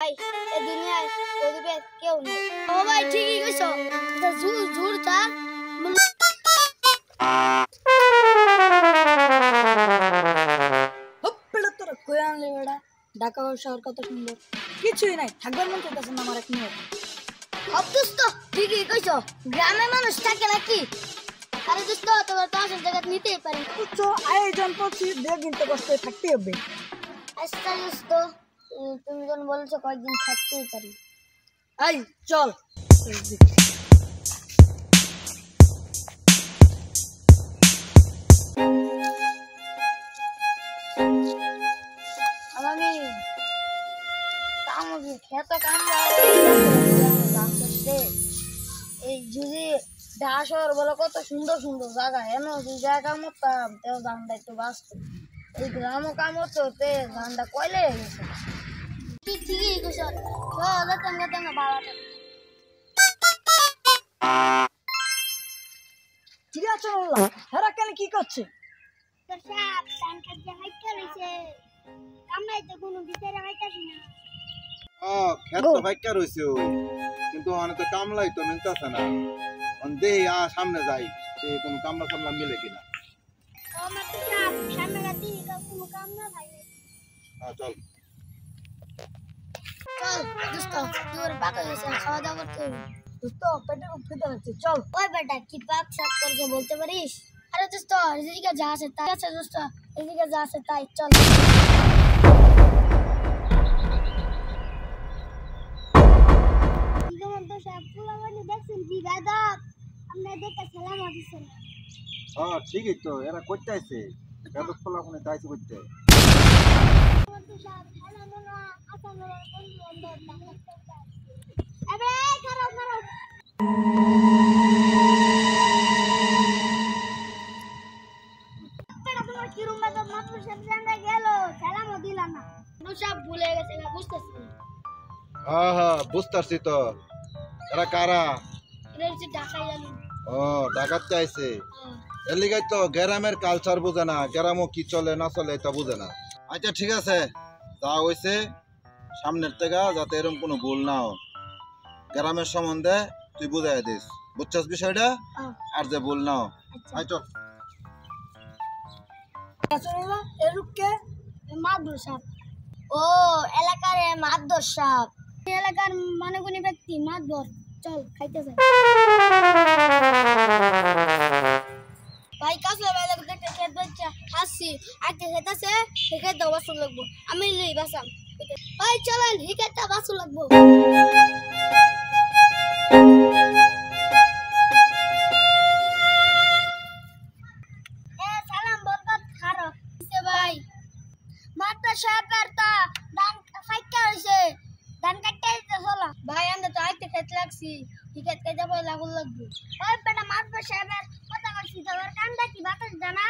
ভাই এই দুনিয়ায় গরিবের কেউ নেই। ও ভাই ঠিকই কইছো, এটা জুর জুর তা হপ্পেড়া তোরা কই আনলে বেড়া? ঢাকা শহর কত সুন্দর, কিছুই নাই, থাকবার মন চাইতেছে না আমার এক মিনিট। সব দোস্ত ঠিকই কইছো, গ্রামের মানুষ থাকে নাকি? আরে দোস্ত তোমার তো আসল জায়গা নিতেই পারি। উচ্চ আয়োজন করছি, দেখদিন তো কষ্ট থাকতে হবে। আচ্ছা দোস্ত, তুমি যখন বলছো কয়েকদিন থাকতেই পারি। এই চল। আমি কামড়ি খেতে কামড়া এই যদি ডাসর বলে কত সুন্দর সুন্দর জায়গা এন যে জায়গা মতাম তেও ধানটা একটু বাঁচত। এই গ্রামও কামড়তো তে ধানটা কয়লে গেছে। ঠিকই কইছ, যেতাম যেতাম না বাবাটা। ঠিক আছে বললাম, হেরা কেন কি করছে? সাপ ধান কাটতে হাইটা রইছে, কামড়াইতে কোনো বিচারে হাইতাছি না। খেত তো ভাইকা রইছে ওই, কিন্তু অনেক তো কামলাই তো মিলতেছে না। দেহি সামনে যাই, কোনো কামলা সামলা মিলে কিনা। আমার তো সাপ সামনে রাতি কোনো কাম না ভাই। চল চল দোস্ত, তোর বাকা গেছে, খাওয়া দাওয়া করতে হবে। দোস্ত পেটে খুব খিদে লাগছে, চল। ওই বেটা কি পাক সাপ করছে বলতে পারিস? আরে দোস্ত এদিকে যা আছে তাই আছে, দোস্ত এদিকে যা আছে তাই চল। ঠিকই তো, এরা করতে আইছে বেদক ফলা কোনে যাইছে করতে। ভুলে গেছে বুঝতেছি। হ্যাঁ বুঝতেছি তো, এরা কারা? ও ডাকাত চাইছে, এর লিগাই তো গ্রামের কালচার বুঝে না, গ্রামও কি চলে না চলে এটা বুঝে না। আচ্ছা ঠিক আছে, যা হয়েছে সামনের থেকে যাতে এরকম কোনো ভুল না হয়, গ্রামের সম্বন্ধে তুই বুঝাই দিস, বুঝছস বিষয়টা? আর যে ভুল না হয়। আচ্ছা এরুককে মাদুর সাপ। ও এলাকার মাদুর সাপ, এলাকার মানে কোন ব্যক্তি মাদুর। চল খাইতে যাই। ভাই কাছে বেলা দেখতে খেত বাচ্চা হাসি আইতে খেতাছে, হিকে দাও বাসু লাগবো, আমি লই বাসাম। ভাই চলেন হিকেটা বাসু লাগবো। সালাম বরকত খারো ভাই। মাত্র সাপের তা ধান ফাইকা হইছে, ধান কাটতে চলা ভাই। আমরা তো আইতে খেতে লাগছি, হিকেট কে যাবো লাগুল লাগবো। ওই বেটা মাত্র সাপের কথা কইছি, তোর কান্দা কি বাতাস জানা?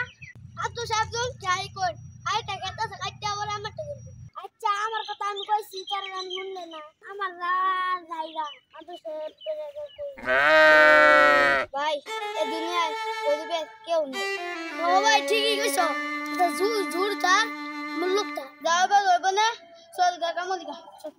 আর তো সাপ জল যাই কর আইটা খেতে কাটতে বলে আমার। আচ্ছা আমার কথা আমি কইছি কারণ আমি শুনলে না আমার জায়গা আমি ভাই এই দুনিয়ায় গরিবের কেউ নেই। ও ভাই ঠিকই কইছো, এটা জুর জুর তার মুল্লুকটা যাও বা হইব না। চল গা কামলিকা চল।